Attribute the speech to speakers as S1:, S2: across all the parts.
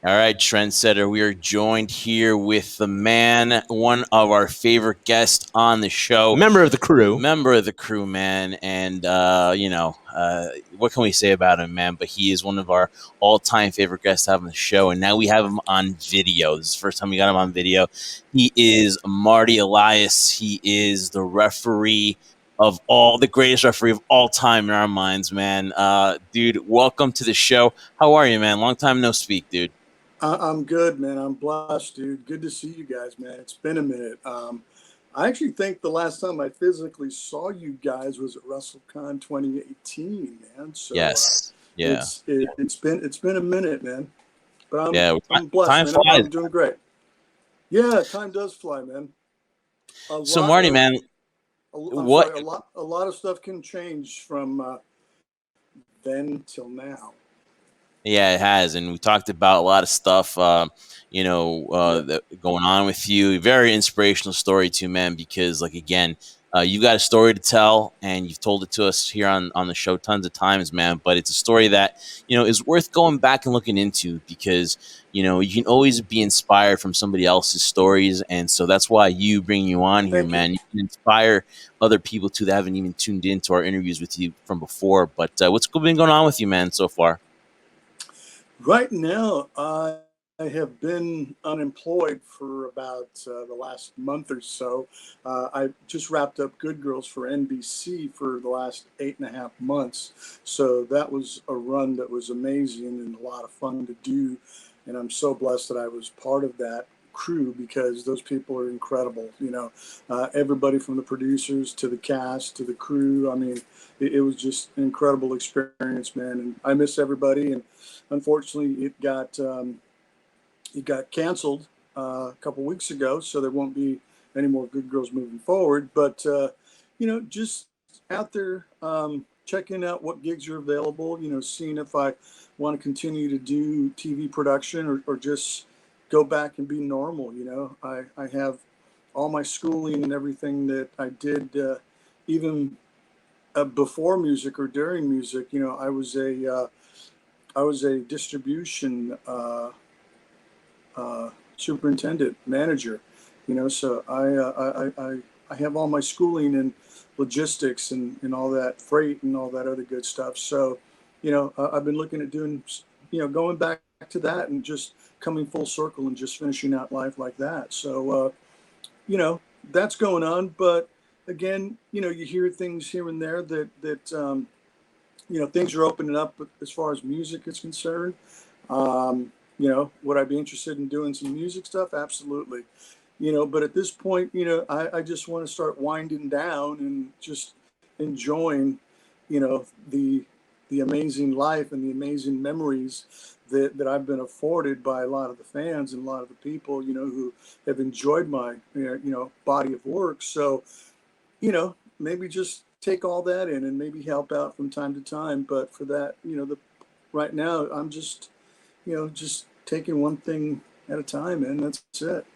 S1: All right, trendsetter. We are joined here with the man, one of our favorite guests on the show,
S2: Member of the crew,
S1: man. And what can we say about him, man? But he is one of our all-time favorite guests to have on the show, and now we have him on video. This is the first time we got him on video. He is Marty Elias. He is the referee of the greatest referee of all time in our minds, man. Dude, welcome to the show. How are you, man? Long time no speak, dude.
S3: I'm good, man. I'm blessed, dude. Good to see you guys, man. It's been a minute. I actually think the last time I physically saw you guys was at WrestleCon 2018, man. So
S1: Yes, yeah,
S3: it's been a minute, man. But I'm blessed,
S1: time
S3: man.
S1: flies.
S3: I'm doing great. Yeah, time does fly, man.
S1: So Marty, man,
S3: sorry. A lot of stuff can change from then till now.
S1: Yeah, it has, and we talked about a lot of stuff, going on with you. Very inspirational story too, man. Because, like, again, you've got a story to tell, and you've told it to us here on the show tons of times, man. But it's a story that is worth going back and looking into because you can always be inspired from somebody else's stories, and so that's why bringing you on here, man. You can inspire other people too that haven't even tuned into our interviews with you from before. But what's been going on with you, man, so far?
S3: Right now, I have been unemployed for about the last month or so. I just wrapped up Good Girls for NBC for the last 8.5 months. So that was a run that was amazing and a lot of fun to do. And I'm so blessed that I was part of that crew because those people are incredible. Everybody from the producers to the cast to the crew. I mean, it was just an incredible experience, man. And I miss everybody. And unfortunately, it got canceled a couple weeks ago, so there won't be any more Good Girls moving forward. But just out there checking out what gigs are available. Seeing if I want to continue to do TV production or just go back and be normal. I have all my schooling and everything that I did even before music or during music. I was a distribution superintendent manager, so I have all my schooling in logistics and all that freight and all that other good stuff. So, I've been looking at doing, going back to that and just coming full circle and just finishing out life like that. So, that's going on. But again, you hear things here and there that things are opening up as far as music is concerned. Would I be interested in doing some music stuff? Absolutely. But at this point, I just want to start winding down and just enjoying, the amazing life and the amazing memories that I've been afforded by a lot of the fans and a lot of the people, who have enjoyed my, body of work. So, maybe just take all that in and maybe help out from time to time. But for that, right now I'm just taking one thing at a time, and that's it.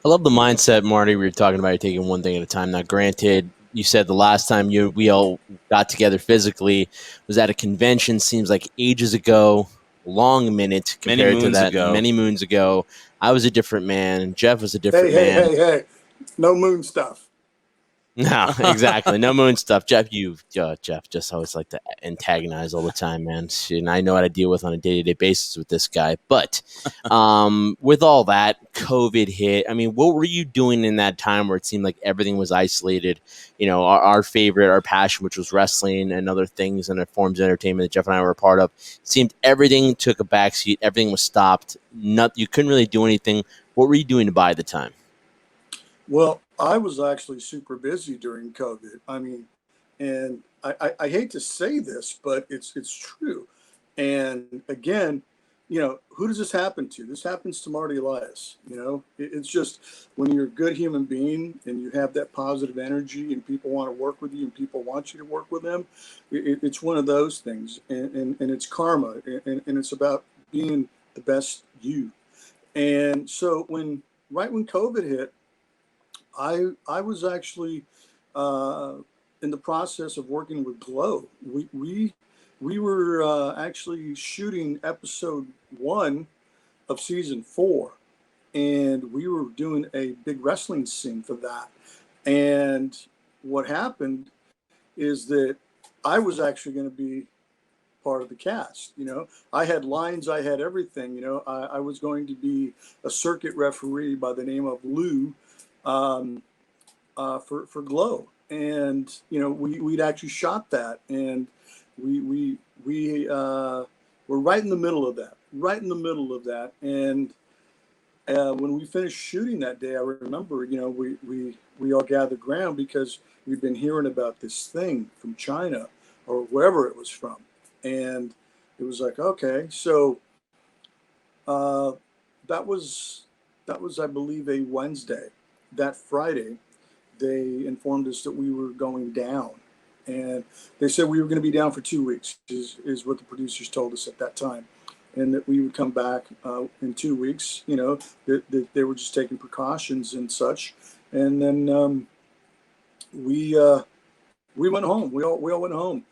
S2: I love the mindset, Marty. We were talking about you taking one thing at a time. Now, granted, you said the last time we all got together physically was at a convention. Seems like ages ago, long minute compared to that. Many moons ago. I was a different man. Jeff was a different man.
S3: Hey! No moon stuff.
S2: No, exactly. No moon stuff. Jeff, Jeff just always like to antagonize all the time, man. And I know how to deal with on a day-to-day basis with this guy. But with all that, COVID hit. I mean, what were you doing in that time where it seemed like everything was isolated? Our favorite, our passion, which was wrestling and other things and forms of entertainment that Jeff and I were a part of, seemed everything took a backseat. Everything was stopped. You couldn't really do anything. What were you doing to buy the time?
S3: Well, I was actually super busy during COVID. I mean, and I hate to say this, but it's true. And again, who does this happen to? This happens to Marty Elias. It's just when you're a good human being and you have that positive energy and people want to work with you and people want you to work with them, it's one of those things. And it's karma, and it's about being the best you. And so right when COVID hit, I was actually in the process of working with Glow. We were actually shooting episode 1 of season 4, and we were doing a big wrestling scene for that. And what happened is that I was actually going to be part of the cast. I had lines, I had everything. I was going to be a circuit referee by the name of Lou, for Glow, and we'd actually shot that, and we were right in the middle of that, and when we finished shooting that day, I remember we all gathered ground because we'd been hearing about this thing from China or wherever it was from, and it was like, okay, so that was I believe a Wednesday. That Friday, they informed us that we were going down, and they said we were going to be down for 2 weeks, is what the producers told us at that time, and that we would come back in 2 weeks. That they were just taking precautions and such, and then we went home. We all went home,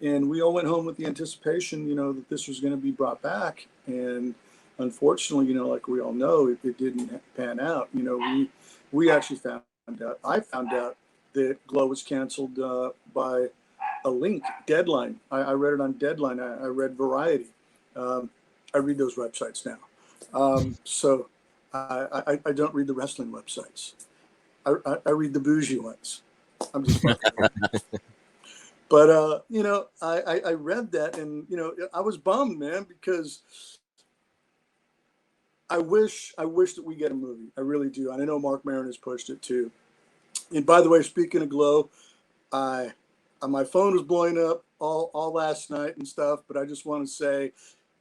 S3: and we all went home with the anticipation, that this was going to be brought back, and unfortunately, like we all know, it didn't pan out. We actually found out. I found out that Glow was canceled by a link, Deadline. I read it on Deadline. I read Variety. I read those websites now. So I don't read the wrestling websites. I read the bougie ones. I'm just fucking. But I read that, and I was bummed, man, because I wish that we get a movie. I really do. And I know Mark Maron has pushed it too. And by the way, speaking of Glow, my phone was blowing up all last night and stuff, but I just want to say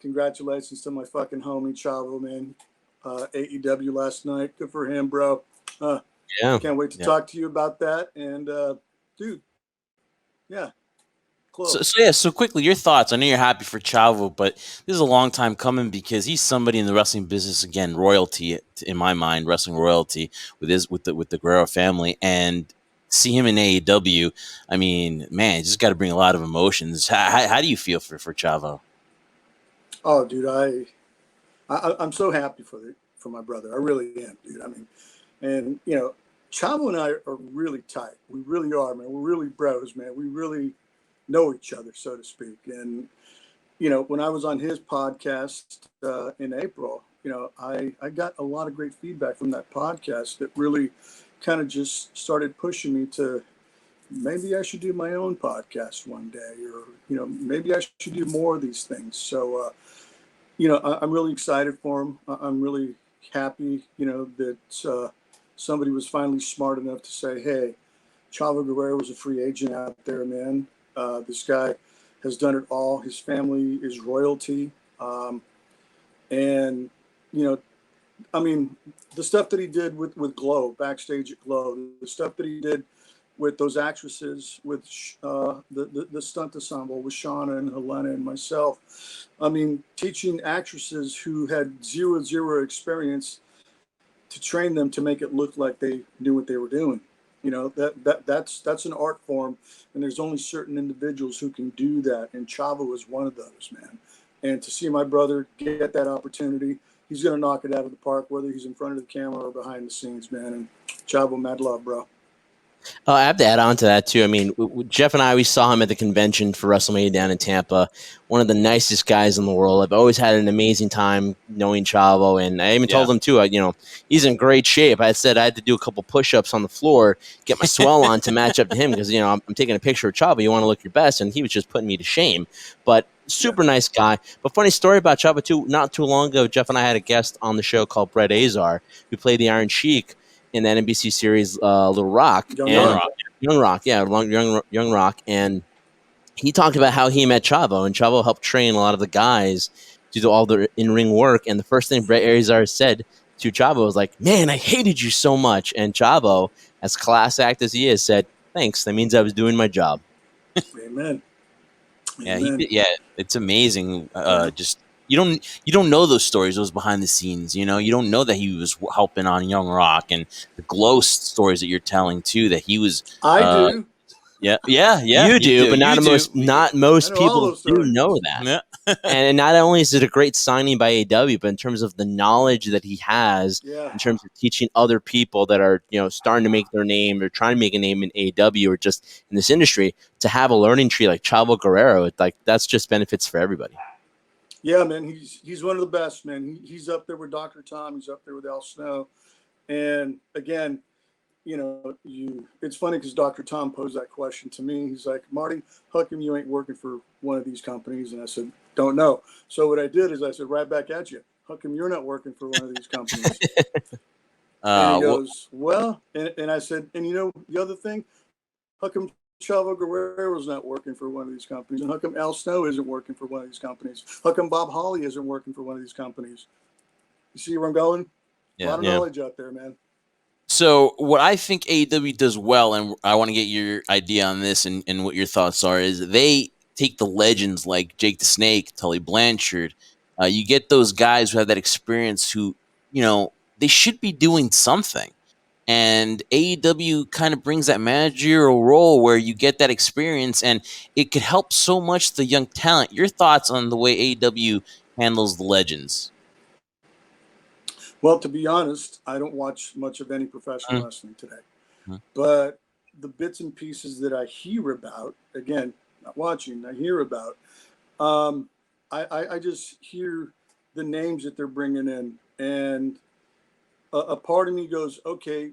S3: congratulations to my fucking homie Chavo, man. AEW last night. Good for him, bro.
S2: Yeah.
S3: Can't wait to talk to you about that. And dude, yeah.
S1: So quickly, your thoughts. I know you're happy for Chavo, but this is a long time coming because he's somebody in the wrestling business, again, royalty in my mind, wrestling royalty with the Guerrero family, and see him in AEW. I mean, man, just got to bring a lot of emotions. How do you feel for Chavo?
S3: Oh, dude, I'm so happy for my brother. I really am, dude. I mean, and Chavo and I are really tight. We really are, man. We're really bros, man. We really know each other, so to speak. And when I was on his podcast in April, I got a lot of great feedback from that podcast that really kind of just started pushing me to maybe I should do my own podcast one day, or maybe I should do more of these things. So I'm really excited for him. I'm really happy that somebody was finally smart enough to say, hey, Chavo Guerrero was a free agent out there, man. This guy has done it all. His family is royalty. And, I mean, the stuff that he did with Glow, backstage at Glow, the stuff that he did with those actresses, with the stunt ensemble, with Shawn and Helena and myself. I mean, teaching actresses who had zero experience to train them to make it look like they knew what they were doing. That's an art form, and there's only certain individuals who can do that, and Chavo is one of those, man. And to see my brother get that opportunity, he's going to knock it out of the park, whether he's in front of the camera or behind the scenes, man. And Chavo, mad love, bro.
S2: I have to add on to that too. I mean, Jeff and I, we saw him at the convention for WrestleMania down in Tampa. One of the nicest guys in the world. I've always had an amazing time knowing Chavo, and I even told him too. He's in great shape. I said I had to do a couple push-ups on the floor, get my swell on to match up to him because I'm taking a picture of Chavo. You want to look your best, and he was just putting me to shame. But super nice guy. But funny story about Chavo too. Not too long ago, Jeff and I had a guest on the show called Brett Azar, who played the Iron Sheik in that NBC series Little Rock. Young Rock. And he talked about how he met Chavo, and Chavo helped train a lot of the guys to do all the in-ring work. And the first thing Brett Azar said to Chavo was like, man, I hated you so much. And Chavo, as class act as he is, said, thanks. That means I was doing my job.
S3: Amen.
S1: Yeah, it's amazing. Just you don't know those stories, those behind the scenes. You don't know that he was helping on Young Rock, and the Glow stories that you're telling too. That he was.
S3: I do.
S1: Yeah.
S2: You do, but
S1: You do.
S2: not
S3: I
S2: most
S3: know all
S2: people
S3: those
S2: do
S3: stories.
S2: know that.
S1: Yeah.
S2: And not only is it a great signing by AEW, but in terms of the knowledge that he has,
S3: Yeah.
S2: in terms of teaching other people that are starting to make their name or trying to make a name in AEW or just in this industry, to have a learning tree like Chavo Guerrero, like that's just benefits for everybody.
S3: Yeah, man, he's one of the best, man. He's up there with Dr. Tom. He's up there with Al Snow. And again, it's funny because Dr. Tom posed that question to me. He's like, Marty, how come you ain't working for one of these companies? And I said, don't know. So what I did is I said, right back at you. How come you're not working for one of these companies? And he goes, well, and I said, and the other thing, how come Chavo Guerrero's not working for one of these companies? And how come Al Snow isn't working for one of these companies? How come Bob Holly isn't working for one of these companies? You see where I'm going? A lot of knowledge out there, man.
S1: So what I think AEW does well, and I want to get your idea on this and what your thoughts are, is they take the legends like Jake the Snake, Tully Blanchard. You get those guys who have that experience who, they should be doing something. And AEW kind of brings that managerial role where you get that experience and it could help so much the young talent. Your thoughts on the way AEW handles the legends?
S3: Well, to be honest, I don't watch much of any professional wrestling today. But the bits and pieces that I hear about, again, not watching, I hear about, I just hear the names that they're bringing in. And a part of me goes, okay,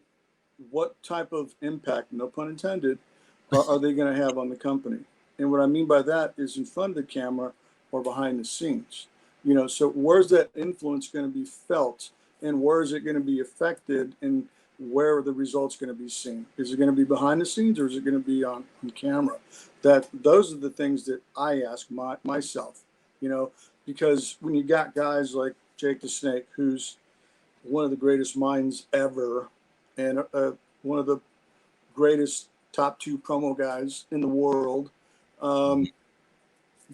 S3: what type of impact, no pun intended, are they going to have on the company? And what I mean by that is in front of the camera or behind the scenes. So where's that influence going to be felt, and where is it going to be affected, and where are the results going to be seen? Is it going to be behind the scenes, or is it going to be on camera? Those are the things that I ask myself, because when you got guys like Jake the Snake, who's one of the greatest minds ever, and one of the greatest top 2 promo guys in the world.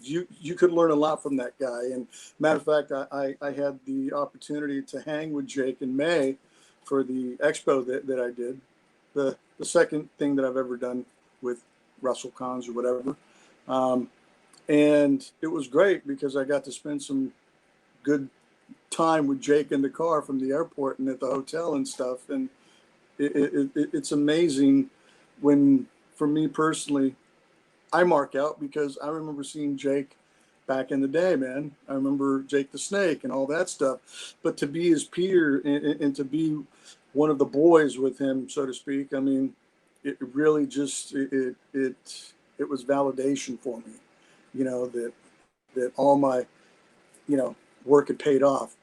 S3: You could learn a lot from that guy. And matter of fact, I had the opportunity to hang with Jake in May for the expo that I did, the second thing that I've ever done with WrestleCons or whatever. And it was great because I got to spend some good time with Jake in the car from the airport and at the hotel and stuff. And it's amazing when, for me personally, I mark out because I remember seeing Jake back in the day, man. I remember Jake the Snake and all that stuff. But to be his peer and to be one of the boys with him, so to speak, I mean, it really just it was validation for me, that all my work had paid off.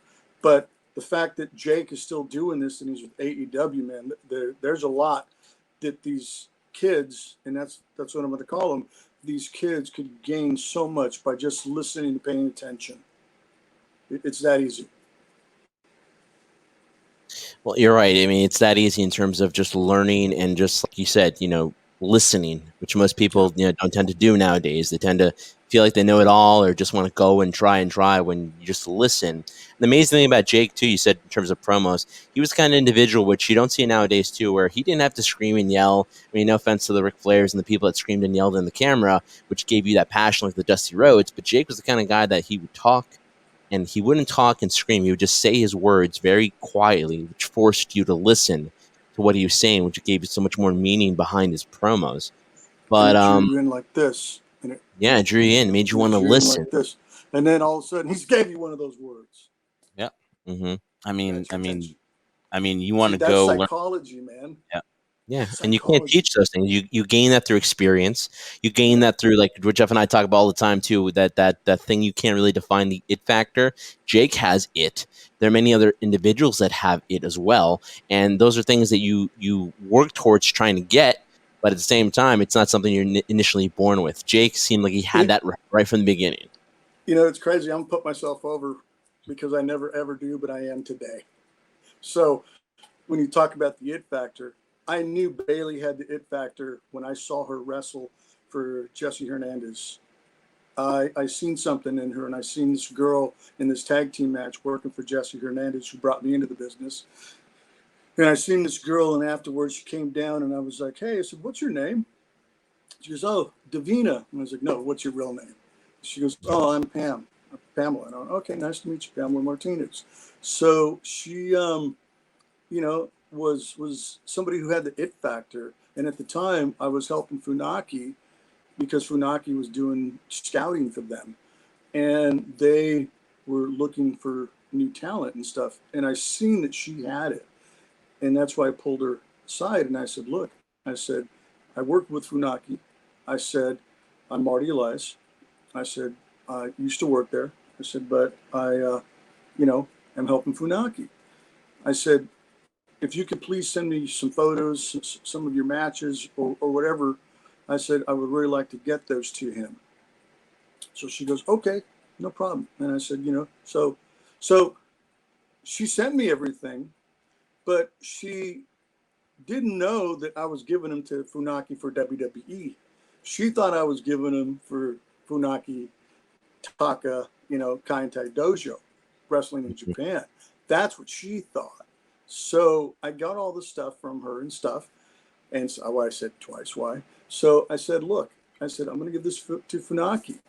S3: But the fact that Jake is still doing this and he's with AEW, man, there's a lot that these kids, and that's what I'm going to call them, these kids could gain so much by just listening and paying attention. It's that easy.
S2: Well, you're right. I mean, it's that easy in terms of just learning and just like you said, listening, which most people don't tend to do nowadays. They tend to feel like they know it all or just want to go and try when you just listen. The amazing thing about Jake, too, you said in terms of promos, he was the kind of individual, which you don't see nowadays, too, where he didn't have to scream and yell. I mean, no offense to the Ric Flairs and the people that screamed and yelled in the camera, which gave you that passion like the Dusty Rhodes. But Jake was the kind of guy that he would talk, and he wouldn't talk and scream. He would just say his words very quietly, which forced you to listen to what he was saying, which gave you so much more meaning behind his promos. But
S3: and it drew you in like this. And
S2: it drew you in, made you want to listen.
S3: Like this. And then all of a sudden, he gave you one of those words.
S1: Yeah.
S2: Mm-hmm.
S1: I mean, you want to
S3: that's
S1: go
S3: psychology, man.
S1: Yeah.
S2: Yeah, and you can't teach those things. You gain that through experience. You gain that through, like what Jeff and I talk about all the time too. That thing you can't really define, the it factor. Jake has it. There are many other individuals that have it as well, and those are things that you work towards trying to get. But at the same time, it's not something you're initially born with. Jake seemed like he had that right from the beginning.
S3: It's crazy. I'm gonna put myself over because I never ever do, but I am today. So when you talk about the it factor, I knew Bayley had the it factor when I saw her wrestle for Jesse Hernandez. I seen something in her, and I seen this girl in this tag team match working for Jesse Hernandez, who brought me into the business. And I seen this girl, and afterwards she came down, and I was like, hey, I said, what's your name? She goes, "Oh, Davina." And I was like, "No, what's your real name?" She goes, "Oh, I'm Pam. Pamela." And I went, "Okay, nice to meet you, Pamela Martinez." So she, was somebody who had the it factor. And at the time, I was helping Funaki because Funaki was doing scouting for them, and they were looking for new talent and stuff. And I seen that she had it, and that's why I pulled her aside and I said, "Look," I said, "I worked with Funaki." I said, "I'm Marty Elias." I said, "I used to work there." I said, "But I, am helping Funaki." I said, "If you could please send me some photos, some of your matches or whatever," I said, "I would really like to get those to him." So she goes, "Okay, no problem." And I said, so she sent me everything, but she didn't know that I was giving them to Funaki for WWE. She thought I was giving them for Funaki Taka, Kaientai Dojo, wrestling in Japan. That's what she thought. So I got all the stuff from her and stuff. And so, I said twice why. So I said, "Look," I said, "I'm going to give this to Funaki."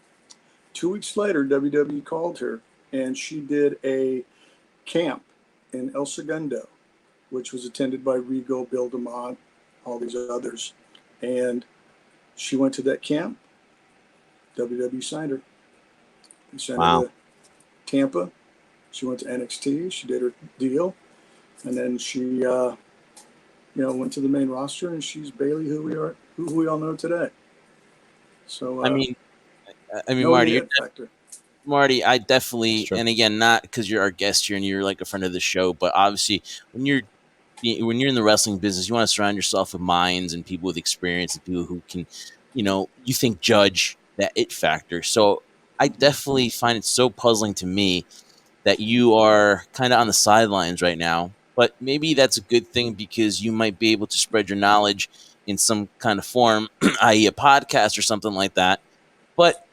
S3: 2 weeks later, WWE called her and she did a camp in El Segundo, which was attended by Regal, Bill DeMott, all these others. And she went to that camp. WWE signed her. They sent her to Tampa. She went to NXT. She did her deal. And then she, went to the main roster, and she's Bayley, who we all know today. So,
S1: I mean,
S3: no
S1: Marty,
S3: factor.
S1: Marty, I definitely, and again, not because you're our guest here and you're like a friend of the show, but obviously when you're in the wrestling business, you want to surround yourself with minds and people with experience and people who can, you think judge that it factor. So I definitely find it so puzzling to me that you are kind of on the sidelines right now, but maybe that's a good thing because you might be able to spread your knowledge in some kind of form, i.e. a podcast or something like that. But,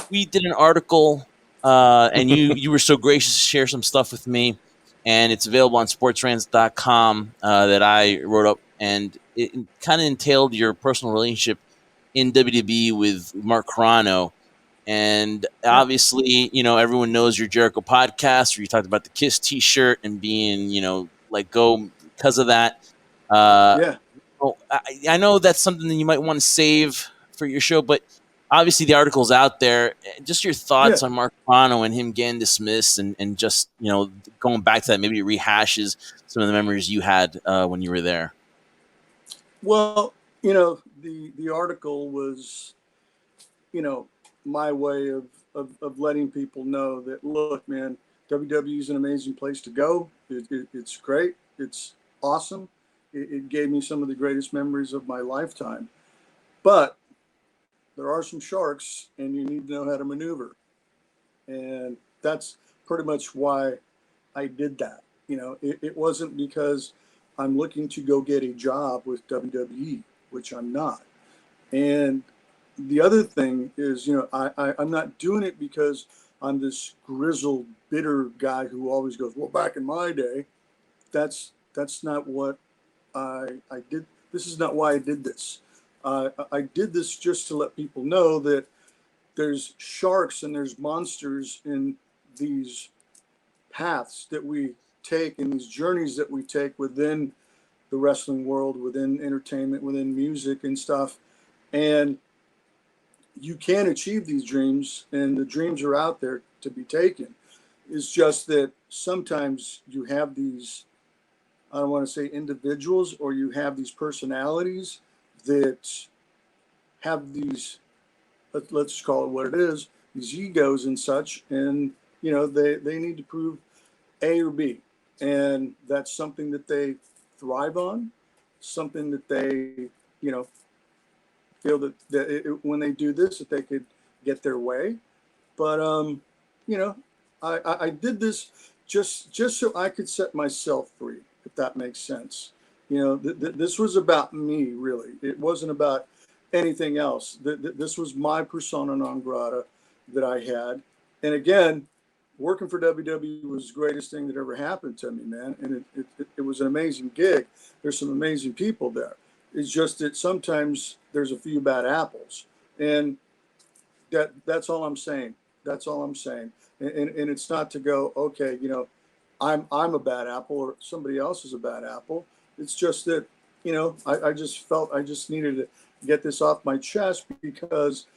S1: we did an article and you were so gracious to share some stuff with me, and it's available on sportsrants.com that I wrote up, and it kind of entailed your personal relationship in WWE with Mark Carrano. And obviously, everyone knows your Jericho podcast where you talked about the Kiss t-shirt and being, let go because of that. I know that's something that you might want to save for your show, but obviously the article's out there. Just your thoughts on Mark Carrano and him getting dismissed and just, going back to that, maybe it rehashes some of the memories you had when you were there.
S3: Well, the article was, my way of letting people know that, look, man, WWE is an amazing place to go. It's great. It's awesome. It gave me some of the greatest memories of my lifetime. But there are some sharks, and you need to know how to maneuver. And that's pretty much why I did that. It wasn't because I'm looking to go get a job with WWE, which I'm not. And the other thing is, I'm not doing it because I'm this grizzled, bitter guy who always goes, "Well, back in my day." That's not what I did. This is not why I did this. I did this just to let people know that there's sharks and there's monsters in these paths that we take and these journeys that we take within the wrestling world, within entertainment, within music and stuff. And you can achieve these dreams, and the dreams are out there to be taken. It's just that sometimes you have these, I don't want to say individuals, or you have these personalities that have these, let's just call it what it is, these egos and such. And, they need to prove A or B. And that's something that they thrive on, something that they, feel that when they do this, that they could get their way. But, I did this just so I could set myself free, if that makes sense. This was about me, really. It wasn't about anything else. This was my persona non grata that I had. And again, working for WWE was the greatest thing that ever happened to me, man. And it was an amazing gig. There's some amazing people there. It's just that sometimes there's a few bad apples, and that's all I'm saying. That's all I'm saying. And it's not to go, okay, I'm a bad apple or somebody else is a bad apple. It's just that, I just felt I just needed to get this off my chest, because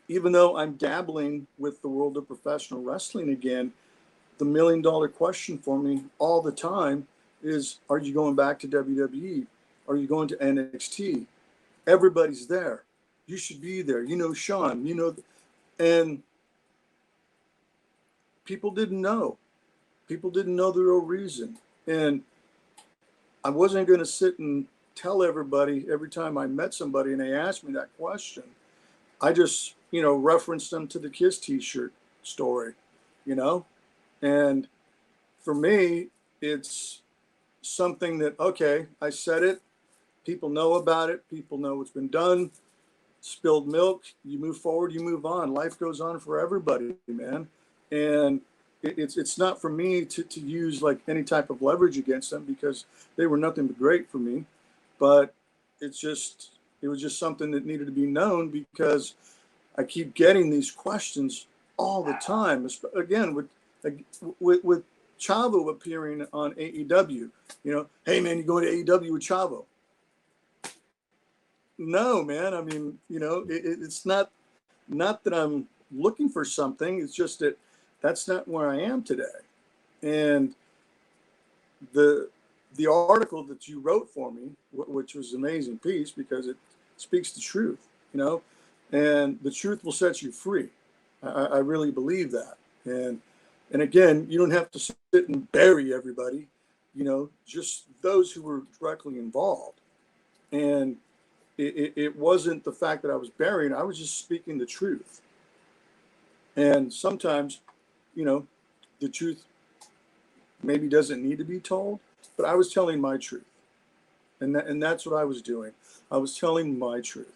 S3: even though I'm dabbling with the world of professional wrestling again, the $1 million question for me all the time is, are you going back to WWE? Are you going to NXT? Everybody's there. You should be there. Shawn, and people didn't know. People didn't know the real reason. And I wasn't going to sit and tell everybody every time I met somebody and they asked me that question. I just, referenced them to the Kiss t-shirt story, and for me, it's something that, okay, I said it. People know about it. People know what's been done. Spilled milk. You move forward. You move on. Life goes on for everybody, man. And it's not for me to use like any type of leverage against them, because they were nothing but great for me. But it was just something that needed to be known, because I keep getting these questions all the time. Again, with Chavo appearing on AEW, hey man, you going to AEW with Chavo? No, man. I mean, it's not that I'm looking for something. It's just that that's not where I am today. And the article that you wrote for me, which was an amazing piece, because it speaks the truth, and the truth will set you free. I really believe that. And again, you don't have to sit and bury everybody, just those who were directly involved. And it wasn't the fact that I was burying, I was just speaking the truth. And sometimes, the truth maybe doesn't need to be told, but I was telling my truth. And that's what I was doing. I was telling my truth.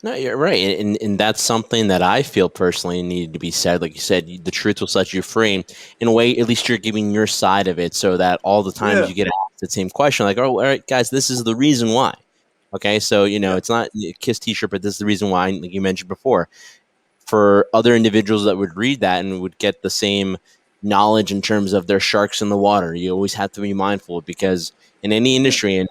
S2: No, you're right. And that's something that I feel personally needed to be said. Like you said, the truth will set you free. In a way, at least you're giving your side of it, so that all the times you get asked the same question, like, oh, all right, guys, this is the reason why. Okay, so, it's not a Kiss t-shirt, but this is the reason why, like you mentioned before. For other individuals that would read that and would get the same knowledge in terms of their sharks in the water, you always have to be mindful, because in any industry, and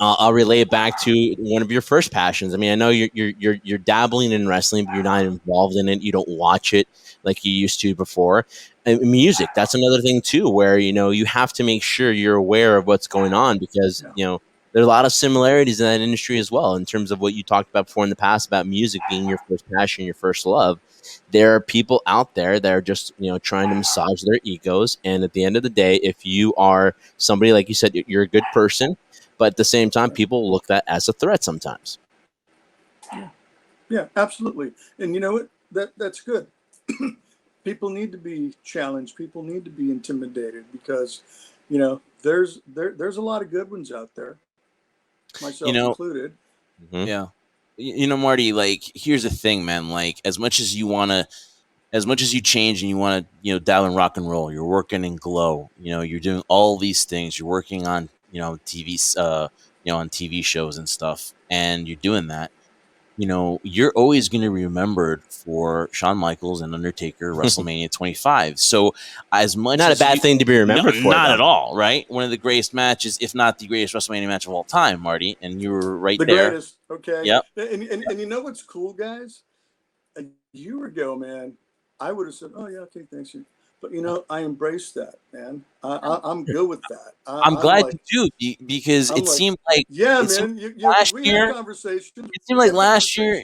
S2: I'll relay it back to one of your first passions. I mean, I know you're dabbling in wrestling, but you're not involved in it. You don't watch it like you used to before. And music, that's another thing too, where you have to make sure you're aware of what's going on, because there's a lot of similarities in that industry as well, in terms of what you talked about before in the past about music being your first passion, your first love. There are people out there that are just trying to massage their egos, and at the end of the day, if you are somebody, like you said, you're a good person. But at the same time, people look at that as a threat sometimes.
S3: Yeah, absolutely. And you know what? That's good. People need to be challenged. People need to be intimidated, because, there's a lot of good ones out there, myself included.
S1: Yeah. Marty, like, here's the thing, man. Like, as much as you change and you want to, dial in rock and roll, you're working in Glow, you're doing all these things. You're working on, TV, on TV shows and stuff, and you're doing that. You're always going to be remembered for Shawn Michaels and Undertaker WrestleMania 25. So, as much
S2: not
S1: as
S2: a bad thing to be remembered for,
S1: not at all, right? One of the greatest matches, if not the greatest WrestleMania match of all time, Marty, and you were right there.
S3: The greatest, okay.
S1: Yep.
S3: And you know what's cool, guys? A year ago, man, I would have said, "Oh yeah, okay, thanks." But I embraced that, man. I'm good with that.
S1: I'm glad you do, because it seemed like
S3: man.
S1: Last
S3: we
S1: year,
S3: had conversations.
S1: It seemed like last year.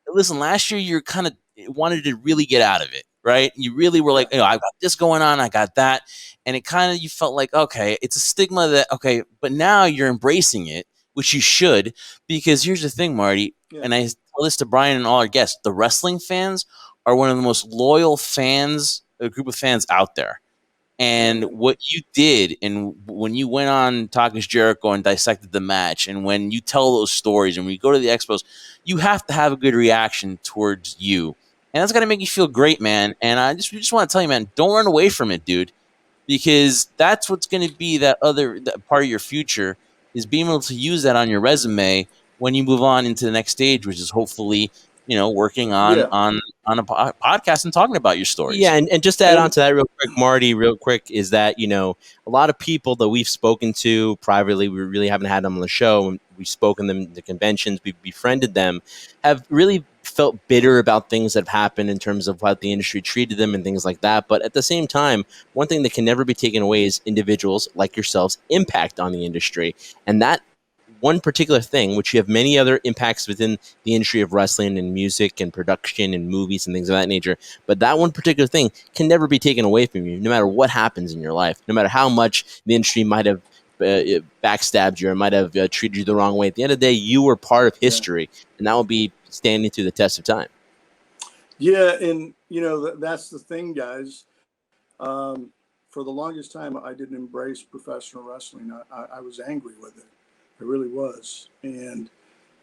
S1: Listen, last year you kind of wanted to really get out of it, right? You really were like, I got this going on, I got that, and it kind of, you felt like, okay, it's a stigma that, okay, but now you're embracing it, which you should, because here's the thing, Marty, and I tell this to Brian and all our guests: the wrestling fans are one of the most loyal fans, a group of fans out there. And what you did, and when you went on Talking Jericho and dissected the match, and when you tell those stories, and when you go to the expos, you have to have a good reaction towards you. And that's got to make you feel great, man. And I just want to tell you, man, don't run away from it, dude, because that's what's going to be that part of your future. is being able to use that on your resume when you move on into the next stage, which is hopefully, working on
S3: Yeah.
S1: a podcast and talking about your stories.
S2: Yeah, and just to add on to that real quick, Marty, is that, a lot of people that we've spoken to privately, we really haven't had them on the show, and we've spoken to them to conventions, we've befriended them, have really felt bitter about things that have happened in terms of how the industry treated them and things like that. But at the same time, one thing that can never be taken away is individuals like yourselves' impact on the industry. And that one particular thing, which you have many other impacts within the industry of wrestling and music and production and movies and things of that nature, but that one particular thing can never be taken away from you, no matter what happens in your life, no matter how much the industry might have backstabbed you or might have treated you the wrong way. At the end of the day, you were part of history, and that will be standing through the test of time.
S3: Yeah, and that's the thing, guys. For the longest time, I didn't embrace professional wrestling. I was angry with it. I really was. And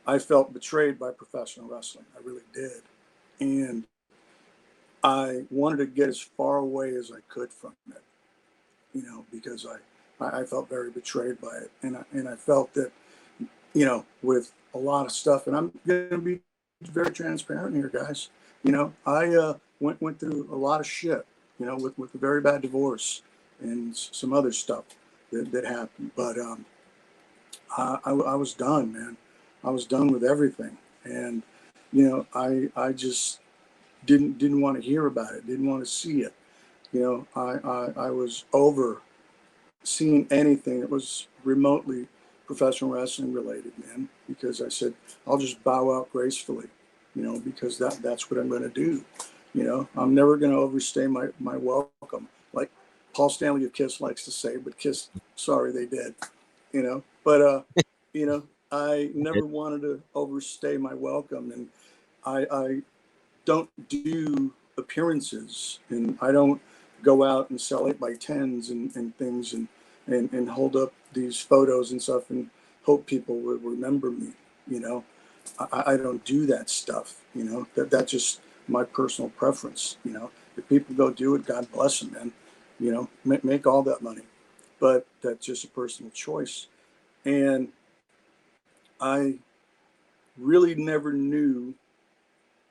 S3: I felt betrayed by professional wrestling. I really did. And I wanted to get as far away as I could from it, because I felt very betrayed by it. And I felt that, with a lot of stuff, and I'm going to be very transparent here, guys. I went through a lot of shit, with a very bad divorce and some other stuff that happened. But I was done, man. I was done with everything. And, I just didn't want to hear about it, didn't want to see it. I was over seeing anything that was remotely professional wrestling related, man, because I said, I'll just bow out gracefully, because that's what I'm going to do. I'm never going to overstay my welcome. Like Paul Stanley of Kiss likes to say, but Kiss, sorry, they did, but, I never wanted to overstay my welcome. And I don't do appearances, and I don't go out and sell 8x10s and things and hold up these photos and stuff and hope people will remember me. I don't do that stuff. That's just my personal preference. If people go do it, God bless them, man. Make all that money, but that's just a personal choice. And I really never knew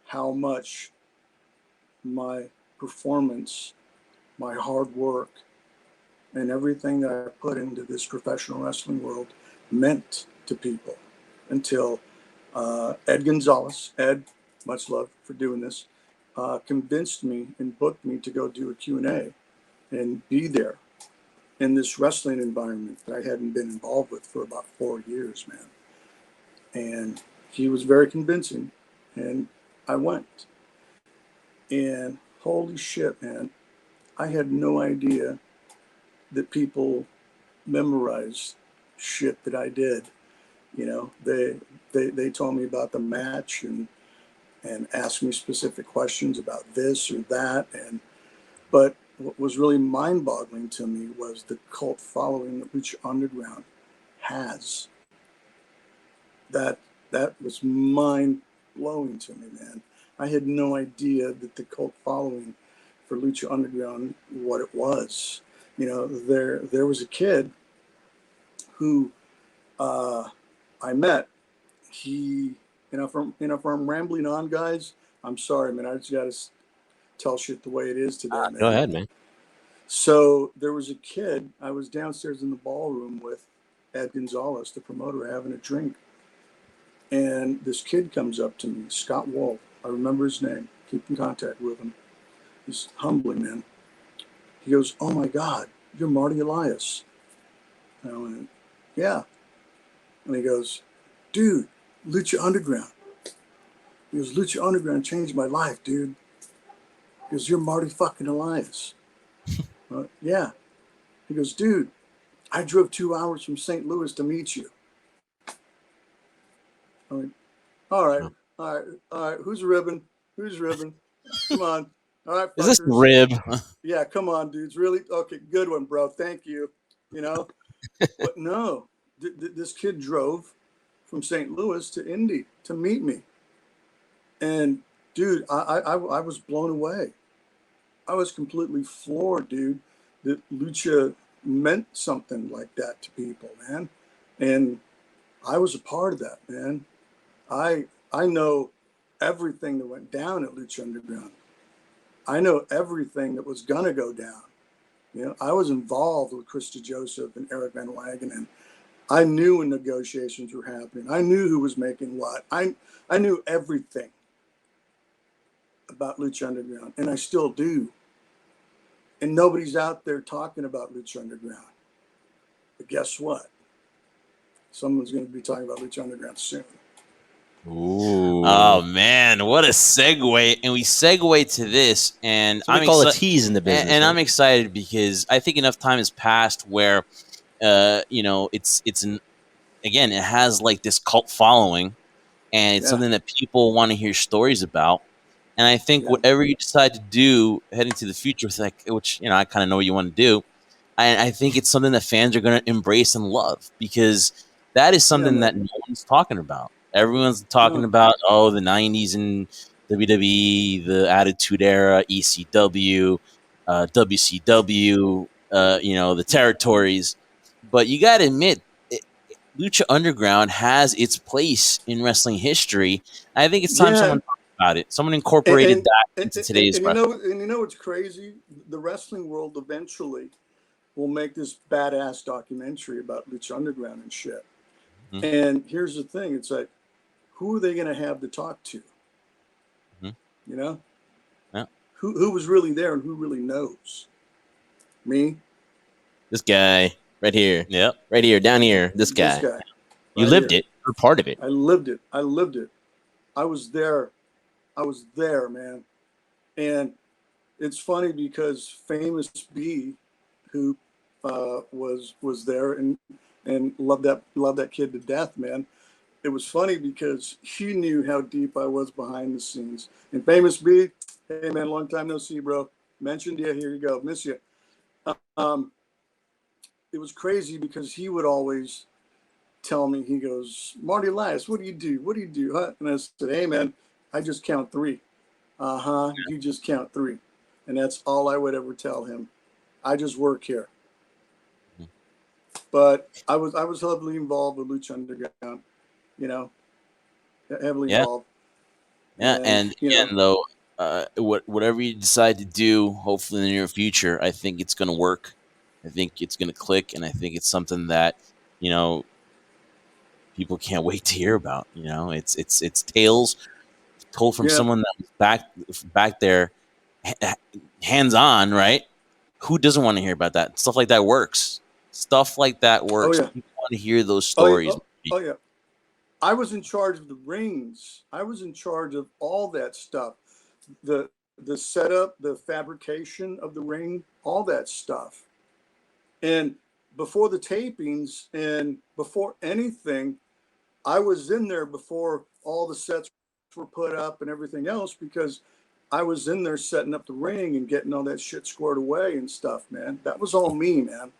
S3: how much my performance, my hard work, and everything that I put into this professional wrestling world meant to people until Ed Gonzalez, much love for doing this, convinced me and booked me to go do a Q&A and be there in this wrestling environment that I hadn't been involved with for about 4 years, man. And he was very convincing, and I went. And holy shit, man, I had no idea that people memorized shit that I did. They told me about the match and asked me specific questions about this or that. But what was really mind-boggling to me was the cult following that Lucha Underground has. That was mind-blowing to me, man. I had no idea that the cult following for Lucha Underground, what it was. There was a kid who I met. If I'm rambling on, guys, I'm sorry, man. I just got to tell shit the way it is today, man.
S2: Go ahead, man.
S3: So there was a kid. I was downstairs in the ballroom with Ed Gonzalez, the promoter, having a drink. And this kid comes up to me, Scott Wolf. I remember his name. Keep in contact with him. He's humbling, man. He goes, "Oh my God, you're Marty Elias." And I went, "Yeah." And he goes, "Dude, Lucha Underground." He goes, "Lucha Underground changed my life, dude." He goes, "You're Marty fucking Elias." Yeah. He goes, "Dude, I drove 2 hours from St. Louis to meet you." I went, all right. Who's ribbing? Come on. All right, fuckers.
S2: Is this rib?
S3: Yeah, come on, dudes. Really? Okay, good one, bro. Thank you. But no, this kid drove from St. Louis to Indy to meet me. And dude, I was blown away. I was completely floored, dude, that Lucha meant something like that to people, man. And I was a part of that, man. I know everything that went down at Lucha Underground. I know everything that was gonna go down. You know, I was involved with Krista Joseph and Eric Van Wagenen. I knew when negotiations were happening. I knew who was making what. I knew everything about Lucha Underground, and I still do. And nobody's out there talking about Lucha Underground. But guess what? Someone's going to be talking about Lucha Underground soon.
S2: Ooh.
S1: Oh man, what a segue! And we segue to this, and
S2: That's what we call a tease in the business.
S1: And
S2: right?
S1: I'm excited because I think enough time has passed where, it's again, it has like this cult following, and it's something that people want to hear stories about. And I think whatever you decide to do heading to the future, which I kind of know what you want to do, I think it's something that fans are going to embrace and love, because that is something that no one's talking about. Everyone's talking about, the 90s in WWE, the Attitude Era, ECW, WCW, the territories. But you got to admit, Lucha Underground has its place in wrestling history. I think it's time someone talked about it. Someone incorporated that into today's wrestling.
S3: And you know what's crazy? The wrestling world eventually will make this badass documentary about Lucha Underground and shit. Mm-hmm. And here's the thing. It's like, who are they going to have to talk to? Mm-hmm. You know?
S1: Yeah.
S3: Who was really there and who really knows? Me?
S2: This guy right here.
S1: Yep.
S2: Right here, down here. This guy. You lived it. You're part of it.
S3: I lived it. I was there. Man. And it's funny because Famous B, who was there and loved that kid to death, man. It was funny because he knew how deep I was behind the scenes. And Famous B, hey man, long time no see, bro. Mentioned you. Here you go. Miss you. It was crazy because he would always tell me, he goes, Marty Elias, what do you do? What do you do? Huh? And I said, hey man, I just count 3. You just count 3. And that's all I would ever tell him. I just work here. But I was heavily involved with Lucha Underground, heavily involved.
S1: Yeah, and again, though, whatever you decide to do, hopefully in the near future, I think it's going to work. I think it's going to click, and I think it's something that, people can't wait to hear about. It's tales told from someone that was back there, hands on, right? Who doesn't want to hear about that? Stuff like that works. Stuff like that works.
S3: Oh, yeah.
S1: People want to hear those stories.
S3: Oh yeah. I was in charge of the rings. I was in charge of all that stuff. The setup, the fabrication of the ring, all that stuff. And before the tapings and before anything, I was in there before all the sets were put up and everything else, because I was in there setting up the ring and getting all that shit squared away and stuff, man. That was all me, man,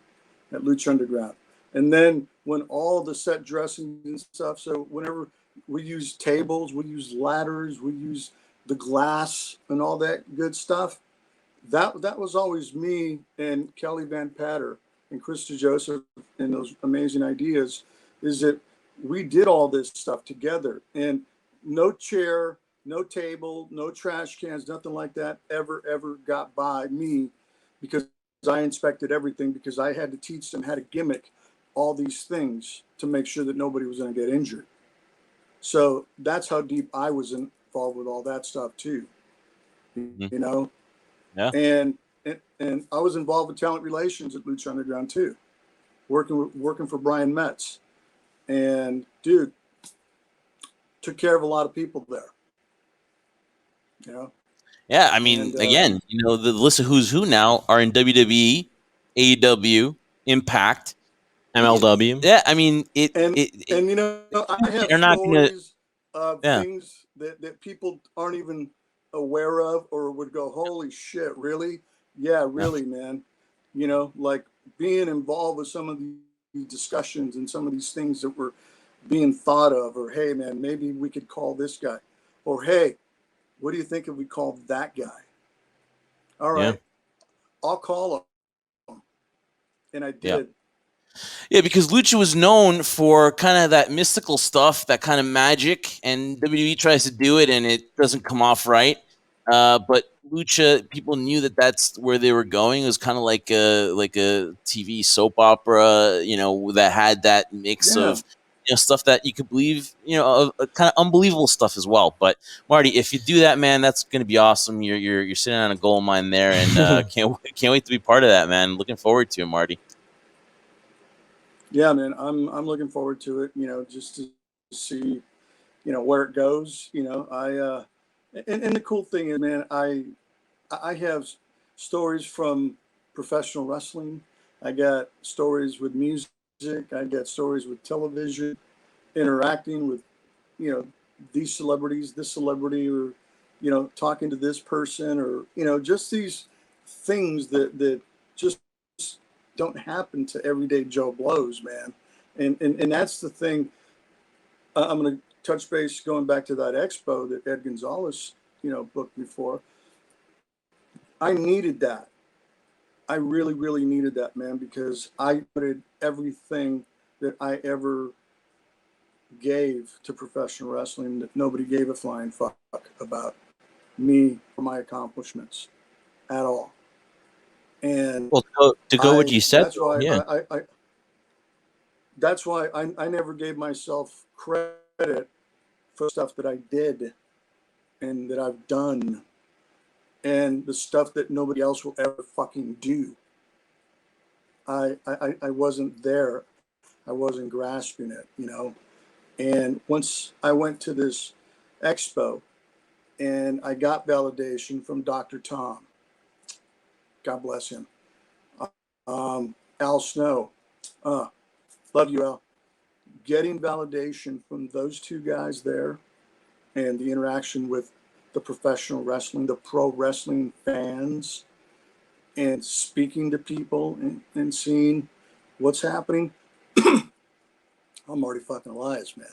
S3: at Lucha Underground. And then when all the set dressing and stuff, so whenever we use tables, we use ladders, we use the glass and all that good stuff, that was always me and Kelly Van Patter and Krista Joseph and those amazing ideas, is that we did all this stuff together. And no chair, no table, no trash cans, nothing like that ever got by me, because I inspected everything, because I had to teach them how to gimmick all these things to make sure that nobody was going to get injured. So that's how deep I was involved with all that stuff too.
S1: Mm-hmm. Yeah.
S3: And I was involved with talent relations at Lucha Underground too, working for Brian Metz, and dude, took care of a lot of people there.
S1: Yeah, I mean, again, the list of who's who now are in WWE, AEW, Impact,
S2: MLW.
S1: Yeah, I mean,
S3: I have stories of things that people aren't even aware of, or would go, holy shit, really? Yeah, really, man. Like being involved with some of these discussions and some of these things that were being thought of, or hey, man, maybe we could call this guy, or hey, what do you think if we called that guy? All right, I'll call him. And I did.
S1: Yeah, because Lucha was known for kind of that mystical stuff, that kind of magic, and WWE tries to do it, and it doesn't come off right. But Lucha, people knew that that's where they were going. It was kind of like a TV soap opera, that had that mix
S3: Yeah.
S1: of stuff that you could believe, kind of unbelievable stuff as well. But Marty, if you do that, man, that's going to be awesome. You're sitting on a gold mine there, and can't wait to be part of that, man. Looking forward to it, Marty.
S3: Yeah, man, I'm looking forward to it. Just to see, where it goes. And the cool thing is, man, I have stories from professional wrestling. I got stories with music. I got stories with television, interacting with, these celebrities, this celebrity, or, talking to this person, or, just these things that just don't happen to everyday Joe Blows, man. And that's the thing. I'm going to touch base going back to that expo that Ed Gonzalez, booked me for. I needed that. I really, really needed that, man, because I did everything that I ever gave to professional wrestling that nobody gave a flying fuck about me or my accomplishments at all. And
S2: Well, to go what you said,
S3: that's why
S2: yeah.
S3: that's why I never gave myself credit for stuff that I did and that I've done and the stuff that nobody else will ever fucking do. I wasn't there. I wasn't grasping it, And once I went to this expo and I got validation from Dr. Tom, God bless him, Al Snow, love you, Al. Getting validation from those two guys there and the interaction with the professional wrestling, the pro wrestling fans, and speaking to people and seeing what's happening. I'm Marty fucking Elias, man.